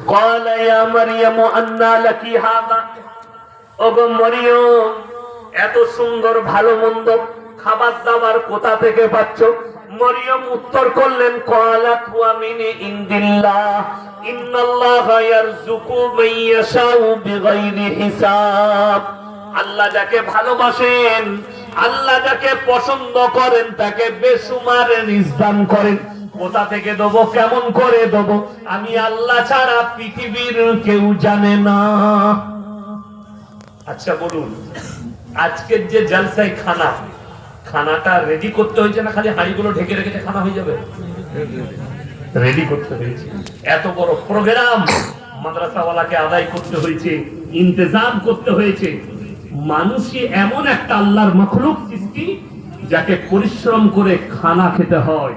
قال يا مريم أنى لك هذا ওগো মরিয়ম এত সুন্দর ভালো মন্দ খাবার দাবার কোথা থেকে পাচ্ছ? মরিয়ম উত্তর করলেন ক্বালাত ওয়া মিন ইনদিল্লাহ ইন্নাল্লাহা ইয়ারযুকু মান ইয়াশাউ বিগাইরি হিসাব। আল্লাহ যাকে ভালোবাসেন, আল্লাহ যাকে পছন্দ করেন তাকে বেসুমার রিজক দান করেন। কোথা থেকে দেবো, কেমন করে দেবো, আমি আল্লাহ ছাড়া পৃথিবীর কেউ জানে না। আচ্ছা বলুন, আজকের যে জলসায় খানাটা রেডি করতে হয়েছে না খালি হাঁড়িগুলো ঢেকে রেখেছে খানা হয়ে যাবে? রেডি করতে হয়েছে, এত বড় প্রোগ্রাম মাদ্রাসাওয়ালাকে আদায় করতে হয়েছে, ইন্তজাম করতে হয়েছে। মানুষই এমন একটা আল্লাহর মাখলুক সৃষ্টি যাকে পরিশ্রম করে খানা খেতে হয়,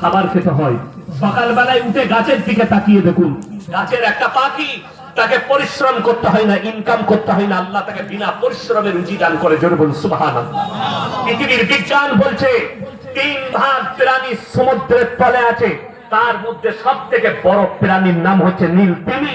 খাবার খেতে হয়। সকালবেলায় উঠে গাছের দিকে তাকিয়ে দেখুন, গাছের একটা পাখি, তাকে পরিশ্রম করতে হয় না, ইনকাম করতে হয় না, আল্লাহ তাকে বিনা পরিশ্রমে রুজি দান করে। জোরে বলুন সুবহানাল্লাহ। পৃথিবীর বিজ্ঞান বলছে 3 ভাগ প্রাণী সমুদ্রের তলে আছে, তার মধ্যে সবথেকে বড় প্রাণীর নাম হচ্ছে নীল তিমি।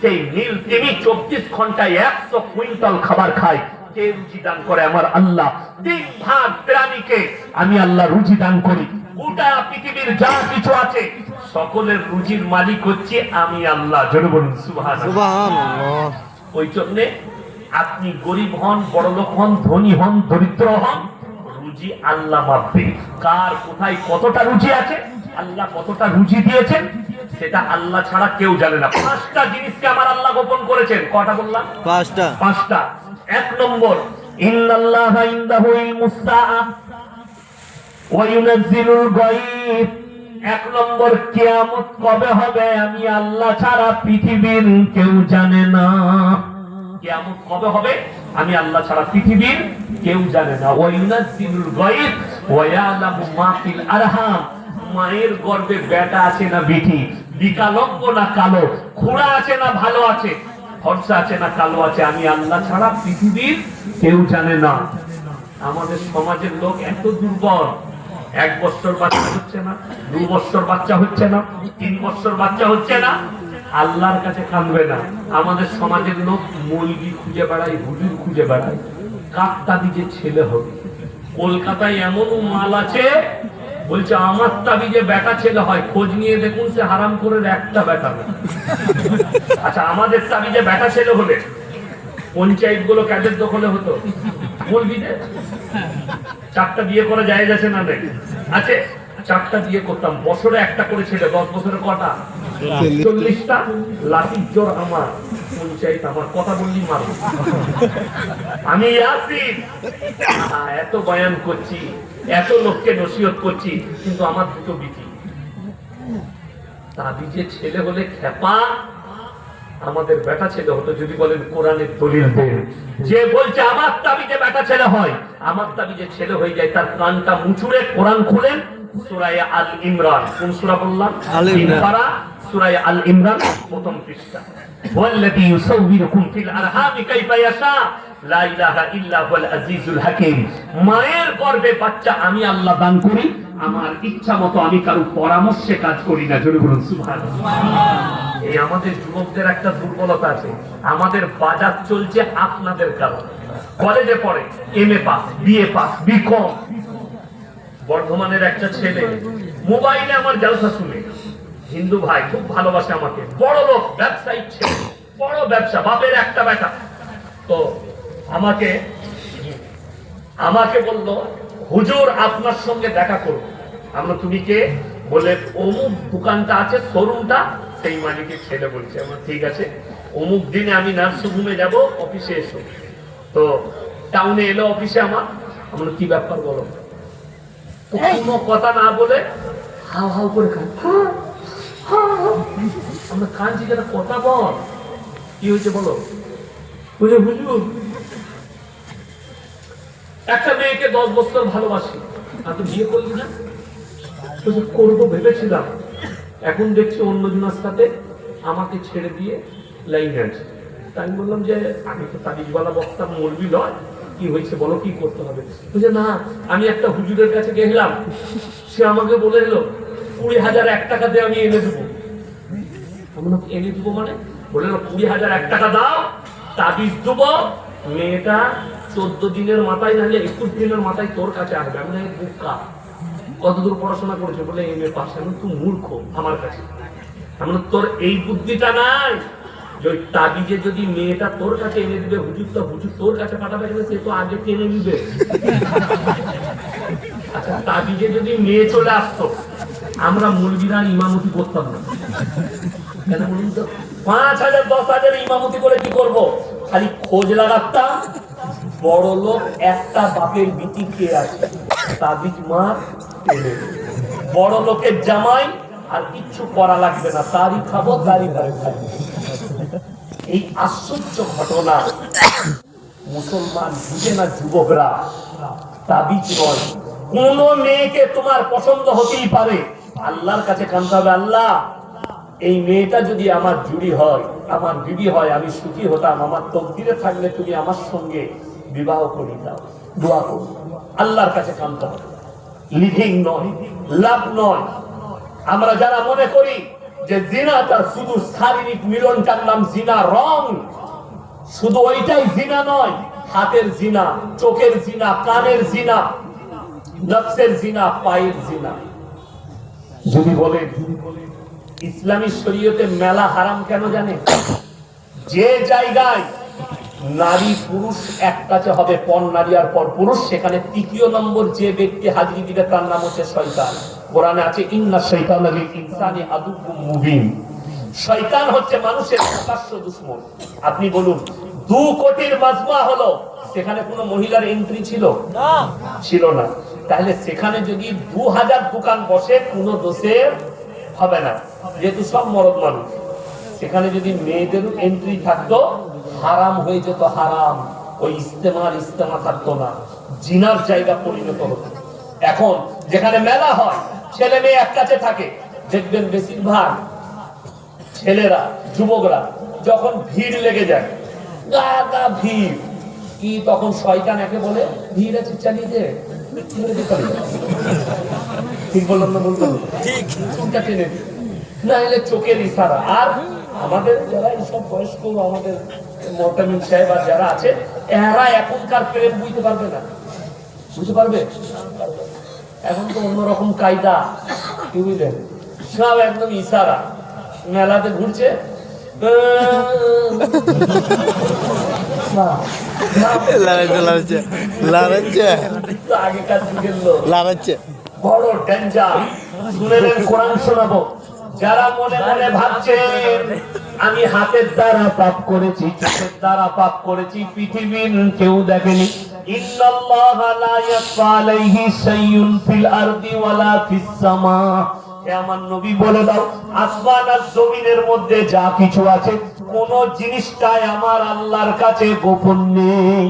সেই নীল তিমি 24 ঘন্টায় 100 কুইন্টাল খাবার খায়। কে রুজি দান করে? আমার আল্লাহ। 3 ভাগ প্রাণীকে আমি আল্লাহ রুজি দান করি। গোটা পৃথিবীর যা কিছু আছে সকলের রুজির মালিক হচ্ছে আমি আল্লাহ। জোরে বলুন সুবহানাল্লাহ। ওই জন্য আপনি গরিব হন, বড়লোক হন, ধনী হন, দরিদ্র হন, রুজি আল্লাহ মাপবে। কার কোথায় কতটা রুজি আছে, আল্লাহ কতটা রুজি দিয়েছেন সেটা আল্লাহ ছাড়া কেউ জানে না। 5টা জিনিসকে আমার আল্লাহ গোপন করেছেন। কটা বললাম? 5টা। 1 নম্বর, ইন্নাল্লাহা ইনদাহু ইলমুস সাআ ওয়া ইউনাজ্জিলুল গায়ব। 1 নম্বর, কিয়ামত কবে হবে আমি আল্লাহ ছাড়া পৃথিবীর কেউ জানে না। কিয়ামত কবে হবে আমি আল্লাহ ছাড়া পৃথিবীর কেউ জানে না। ওয়া ইউনাজ্জিলুল গায়ব ওয়া ইয়ালামু মা ফিল আরহাম। মায়ের গর্ভে বেটা আছে না বেটি, বিকলাঙ্গ না কালো, খুড়া আছে না ভালো আছে, ফর্সা আছে না কালো আছে, আমি আল্লাহ ছাড়া পৃথিবীর কেউ জানে না। আমাদের সমাজের লোক এত দুর্বল, 1 বছর বাচ্চা হচ্ছে না, 2 বছর বাচ্চা হচ্ছে না, 3 বছর বাচ্চা হচ্ছে না, আল্লাহর কাছে কাঁদবে না। আমাদের সমাজের লোক মৌলবি খুঁজে বেড়ায়, হুজুর খুঁজে বেড়ায়, কাক তাবিজে ছেলে হবে। কলকাতায় এমন মাল আছে বলছে আমার তাবিজে বেটা ছেলে হয়, খোঁজ নিয়ে দেখুন সে হারাম করে একটা বেটা না। আচ্ছা, আমাদের তাবিজে বেটা ছেলে হলে পঞ্চায়েত গুলো কাদের দখলে হতো? মৌলবিদের। 4টা বিয়ে করা জায়েজ আছে না? নেই আছে। 4টা বিয়ে করতাম, বছরে একটা করে ছেলে। 10 বছরে কটা? 40টা। লাঠির জোর আমার, পঞ্চায়েত আমার, কথা বললি মারব। আমি ইয়াসিন এত বয়ান করছি, এত লোককে নসিহত করছি, কিন্তু আমার 2টো বিটি। তাবিজে ছেলে হলে খেপা, আমাদের বেটা ছেলে হতো যদি বলেন কোরআনের দলিল দেন। যে বলছে আমার তাবিজে বেটা ছেলে হয়, আমার তাবিজে ছেলে হয়ে যায়, তার কানটা মুচুড়ে কোরআন খুলেন সূরা আল ইমরান। কোন সূরা বললাম? সূরা আল ইমরান, প্রথম পৃষ্ঠা। ওয়াল্লাযী ইউসাউবিরুকুম ফিল আরহামি কাইফা ইয়াশা লা ইলাহা ইল্লা হুয়াল আজিজুল হাকীম। মায়ের গর্ভে বাচ্চা আমি আল্লাহ দান করি, আমার ইচ্ছা মতো, আমি কারো পরামর্শে কাজ করি না। জোরে বলুন সুবহানাল্লাহ। এই আমাদের যুবকদের একটা দুর্বলতা আছে, আমাদের বাজার চলছে আপনাদের কারণে। কলেজে পড়ে, MA pass, BA pass, BCom। বর্ধমানের একটা ছেলে মোবাইলে আমার জলসা শুনে, হিন্দু ভাই, খুব ভালোবাসে আমাকে, বড় লোক, ব্যবসায়ী ছেলে, বড় ব্যবসা, বাপের একটা বেটা। তো আমাকে বলল হুজুর আপনার সঙ্গে দেখা করব। আমরা তুমি কে? বলে অমুক দোকানটা আছে, শোরুমটা, সেই মালিকের ছেলে বলছে। আমার ঠিক আছে, অমুক দিনে আমি নার্সিংহোমে যাব, অফিসে এসো। তো টাউনে এলো অফিসে আমার। আমরা কি ব্যাপার বলো? কোনো কথা না বলে হাও হাও করে খান। আমরা কাঁদছি যেটা, কথা বল, কি হয়েছে বলো? হুজুর একটা মেয়েকে 10 বছর ভালোবাসি, আর তো বিয়ে করলি না? করবো ভেবেছিলাম, এখন দেখছি অন্যজনের সাথে আমাকে ছেড়ে দিয়ে লাইনে আছে। তাই আমি বললাম যে আমি তো তাবিজওয়ালা বক্তা, মৌলবি নয়, কি হয়েছে বলো, কি করতে হবে? বুঝে না, আমি একটা হুজুরের কাছে গেলাম, সে আমাকে বলে এলো 20,001 টাকা দিয়ে আমি এনে দেবো। এনে দিব মানে বললেন 20,001 টাকা দাও, তাবিজ দেবো, মেয়েটা 14 দিনের মাথায় নাহলে 21 দিনের মাথায় তোর কাছে আসবে। আমি বোকা, কতদূর পড়াশোনা করেছে? বলে এমএ পাস। আমি তুই মূর্খ আমার কাছে। আমি তোর এই বুদ্ধিটা নাই যে ওই তাবিজে যদি মেয়েটা তোর কাছে এনে দিবে, হুজুরটা হুজুর তোর কাছে পাঠাবে, সে তো আগে টেনে নিবে। আচ্ছা, তাবিজে যদি মেয়ে চলে আসতো, আমরা মুলবিরা ইমামতি করতাম না কেন বলুন তো? 5,000 10,000 ইমামতি করে কি করব? খালি খোঁজ লাগাতাম বড় লোক একটা বাপের বিটি কে আছে, তাবিজ মার টেনে। বড় লোকের জামাই, আর কিচ্ছু করা লাগবে না, তারই খাবো তারই ঘরে খাবো। এই আশ্চর্য ঘটনা মুসলমান বুঝে না, যুবকরা। তাবিজ নয়, কোন মেয়েকে তোমার পছন্দ হতেই পারে, আল্লাহর কাছে কাঁদতে হবে, আল্লাহ এই মেয়েটা যদি আমার জুড়ি হয়, আমার বিবি হয়, আমি সুখী হতাম, আমার তকদিরে থাকলে তুমি আমার সঙ্গে বিবাহ করি দাও, দোয়া করো। আল্লাহর কাছে কাঁদতে হবে, লিভিং নয়, লাভ নয়। আমরা যারা মনে করি যে জিনাটা শুধু শারীরিক মিলনটার নাম জিনা, রং। শুধু ওইটাই জিনা নয়, হাতের জিনা, চোখের জিনা, কানের জিনা, নফসের জিনা, পায়ের জিনা। যদি বলেন ইসলামী শরীয়তে মেলা হারাম কেন জানে? যে জায়গায় নারী পুরুষ এক কাছে হবে, পর নারী আর পর পুরুষ, সেখানে তৃতীয় নম্বর যে ব্যক্তি হাজিরি দিবে তার নাম হচ্ছে শয়তান। কোরআনে আছে ইন্না শাইতানা লিল ইনসানি আদুউম মুবিন। শয়তান হচ্ছে মানুষের প্রকাশ্য দুশমন। আপনি বলুন 2 কোটির মাজমা হলো, সেখানে কোনো মহিলার এন্ট্রি ছিল না? ছিল না। তাহলে সেখানে যদি 2000 দোকান বসে, কোনো দোষের হবে না, যেহেতু সব মরদ মানুষ। সেখানে যদি মেয়েদের এন্ট্রি থাকতো, হারাম হয়ে যেত, হারাম। ওই ইস্তেমা থাকতো না, জিনার জায়গা পরিণত হতো। এখন যেখানে মেলা হয়, ছেলে মেয়ে এক কাছে থাকে, দেখবেন বেশিরভাগ ছেলেরা, যুবকরা যখন ভিড় লেগে যায়, গা গা ভিড়, কি তখন শয়তান একে বলে ভিড় আছে চালিয়ে দে, ঠিক বললাম না? বলবেন ঠিক, চুলটা টেনে দিই, না হলে চোখের ইশারা। আর আমাদের যারা এইসব বয়স্ক, আমাদের মোহতামিম সাহেব আর যারা আছে, এরা এখনকার প্রেম বুঝতে পারবে না। বুঝতে পারবে? এখন তো অন্যরকম কায়দা, কি বুঝলেন? সব একদম ইশারা। মেলাতে ঘুরছে, আগেকার যুগের লোক বড় ডেঞ্জার। শুনেলেন, কোরআন শোনাবো। যারা মনে মনে ভাবছেন আমি হাতের দ্বারা পাপ করেছি, চোখের দ্বারা পাপ করেছি, পৃথিবীর কেউ দেখেনি, ইন্নাল্লাহা লা ইয়াখফা আলাইহি শাইউন ফিল আরদি ওয়ালা ফিস সামা। আমার নবী বলে দাও, আসমান আর জমিনের মধ্যে যা কিছু আছে, কোন জিনিসটাই আমার আল্লাহর কাছে গোপন নেই।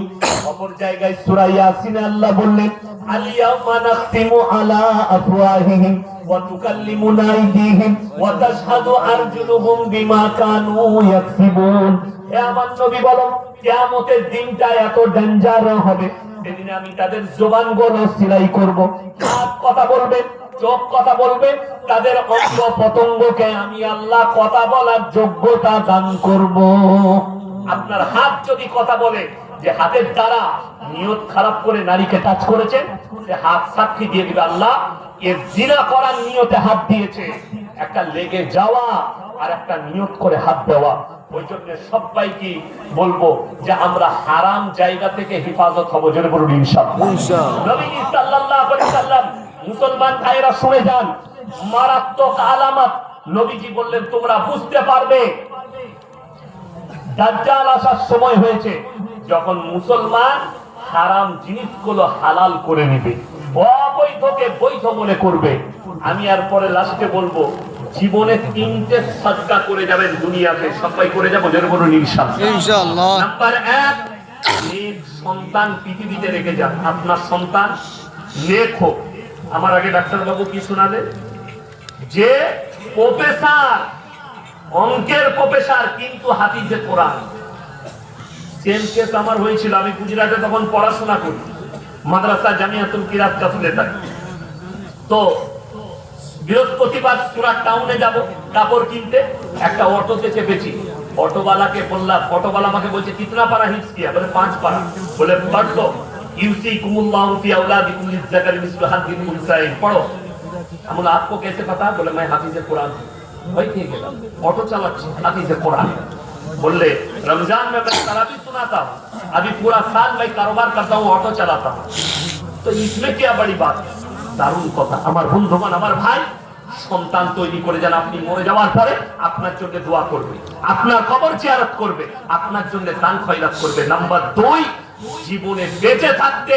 অপর জায়গায় সূরা ইয়াসিনে আল্লাহ বললেন, আল-ইয়াওমা নাখতিমু আলা আফওয়াহিহিম ওয়া তুকাল্লিমুনা আইদিহিম ওয়া তাশহাদু আরজুলুহুম বিমা কানু ইয়াকসিবুন। হে আমার নবী বলো, কিয়ামতের দিনটা এত ডেঞ্জার হবে, সেদিন আমি তাদের জবানগুলো সিলাই করব, হাত কথা বলবে, চোখ কথা বলবে, তাদের অঙ্গ পতঙ্গকে আমি আল্লাহ কথা বলার যোগ্যতা দান করব। আপনার হাত যদি কথা বলে যে হাতের দ্বারা নিয়ত খারাপ করে নারীকে টাচ করেছেন, সে হাত সাক্ষী দিয়ে দিবে, আল্লাহ এর জিনা করার নিয়তে হাত দিয়েছে। একটা লেগে যাওয়া আর একটা নিয়ত করে হাত দেওয়া। ওই জন্য সবাইকে বলবো যে আমরা হারাম জায়গা থেকে হেফাজত হবো, জোরে বলুন ইনশাআল্লাহ। নবী সাল্লাল্লাহু আলাইহি ওয়াসাল্লাম, মুসলমান ভাইরা শুনে যান, মারাত্মক আলামত নবীজি বললেন তোমরা বুঝতে পারবে দাজ্জাল আসার সময় হয়েছে, যখন মুসলমান হারাম জিনিসগুলো হালাল করে নেবে, অবৈধকে বৈধ মনে করবে। আমি আর পরে লাস্টে বলবো, জীবনে 3টে সাদকা করে যাবেন দুনিয়াতে, সবাই করে যাবো, জোরে বলুন ইনশাআল্লাহ। নাম্বার 1, নেক সন্তান পৃথিবীতে রেখে যান। আপনার সন্তান নেক হোক। আমার আগে ডাক্তার বাবু কি শোনালেন, যে প্রফেসর, অঙ্কের প্রফেসর, কিন্তু হাফিজে কোরআন। সেম কেস আমার হয়েছিল, আমি গুজরাটে তখন পড়াশোনা করি, মাদ্রাসা জামিয়াতুল কিরাত কাফিলে থাকি। তো বৃহস্পতিবার সুরাট টাউনে যাব কাপড় কিনতে, একটা অটোতে চেপেছি। অটোওয়ালাকে বললাম, অটোওয়ালা আমাকে বলছে কিতনা পারা হিফজ কিয়া? বলে 5 পারা। বলে পড় লো, ইউসিকুমুল্লাহু ফি আওলাদিকুম লিয-যাকারি মিসলু হাযযিল উনসায়াইন, পড়ো। আমি বললাম आपको कैसे पता? बोले मैं हाफिज़े कुरान हूं। भाई ठीक है, ऑटो चालाচ্ছি हाफिज़े कुरान। बोले रमजान में मैं तरावी सुनाता हूं, अभी पूरा साल मैं कारोबार करता हूं, ऑटो चलाता हूं, तो इसमें क्या बड़ी बात है? দারুণ কথা। আমার বন্ধুগণ, আমার ভাই, সন্তান তৈরি করে যান, আপনি মরে যাওয়ার পরে আপনার জন্য দোয়া করবে, আপনার কবর জিয়ারত করবে, আপনার জন্য দান খয়রাত করবে। নাম্বার 2, জীবনে বেঁচে থাকতে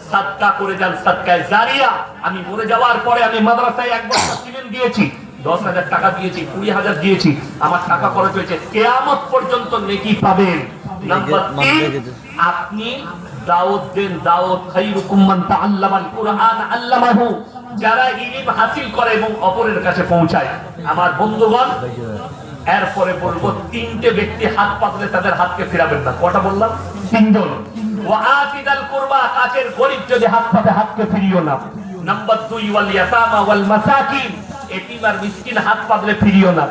সাদকা করে যান, সাদকায়ে জারিয়া। আমি মরে যাওয়ার পরে আমি মাদ্রাসায় 1 বস্তা সিমেন্ট দিয়েছি, 10,000 টাকা দিয়েছি, 20,000 দিয়েছি, আমার টাকা খরচ হয়েছে, কিয়ামত পর্যন্ত নেকি পাবেন। নাম্বার 3, আপনি দাওয়াত দেন, দাওয়াত খায়রুকুম মান তাআল্লামাল কুরআন আল্লামাহু, যারা ইলম হাসিল করে এবং অপরের কাছে পৌঁছায়। আমার বন্ধুগণ, এরপরে বলবো 3টে ব্যক্তি হাত পাতলে তাদের হাতকে ফিরাবেন না। কটা বললাম? 3 জন। ওয়া আতিদাল কুরবা, কাছের গরীব যদি হাত পাতে হাতকে ফিরিও না। নাম্বার 2, ওয়াল ইয়াতামা ওয়াল মাসাকিন, এতিম আর মিসকিন হাত পাতলে ফিরিও না।